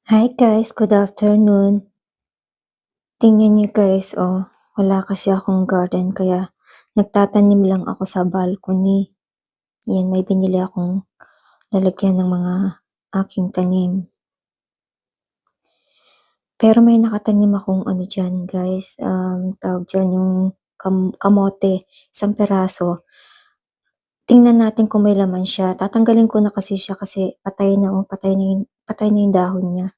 Hi guys, good afternoon. Tingnan niyo guys, wala kasi akong garden kaya nagtatanim lang ako sa balcony. Yan, may binili akong lalagyan ng mga aking tanim. Pero may nakatanim akong ano diyan guys, tawag diyan yung kamote, isang piraso. Tingnan natin kung may laman siya. Tatanggalin ko na kasi siya kasi patay na yung dahon niya.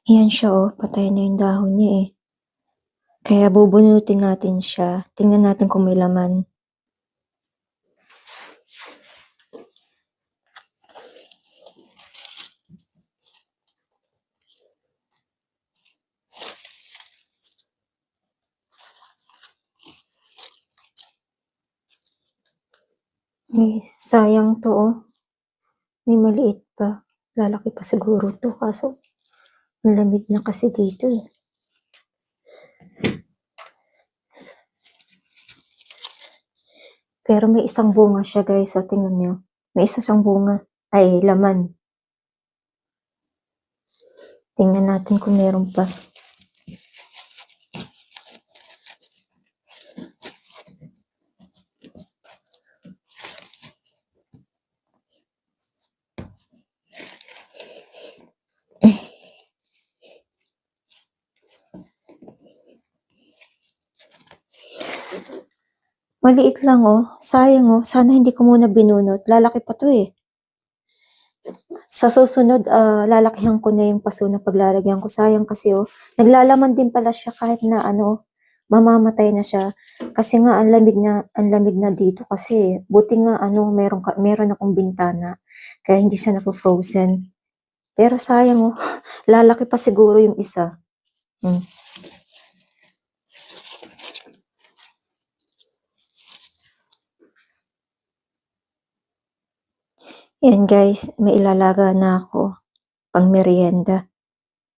Yan siya patay na yung dahon niya Kaya bubunutin natin siya, tingnan natin kung may laman. Sayang 'to may maliit pa, lalaki pa siguro 'to kaso ang lamig na kasi dito Pero may isang bunga siya guys, tingnan niyo, may isa siyang bunga, ay laman. Tingnan natin kung meron pa. Maliit lang sayang sana hindi ko muna binunot, lalaki pa 'to Sa susunod, lalakihan ko na yung paso na paglalagyan ko, sayang kasi naglalaman din pala siya kahit na mamamatay na siya. Kasi nga ang lamig na dito kasi, buti nga meron akong bintana, kaya hindi siya napo-frozen. Pero sayang lalaki pa siguro yung isa. Yan guys, may ilalaga na ako pang merienda.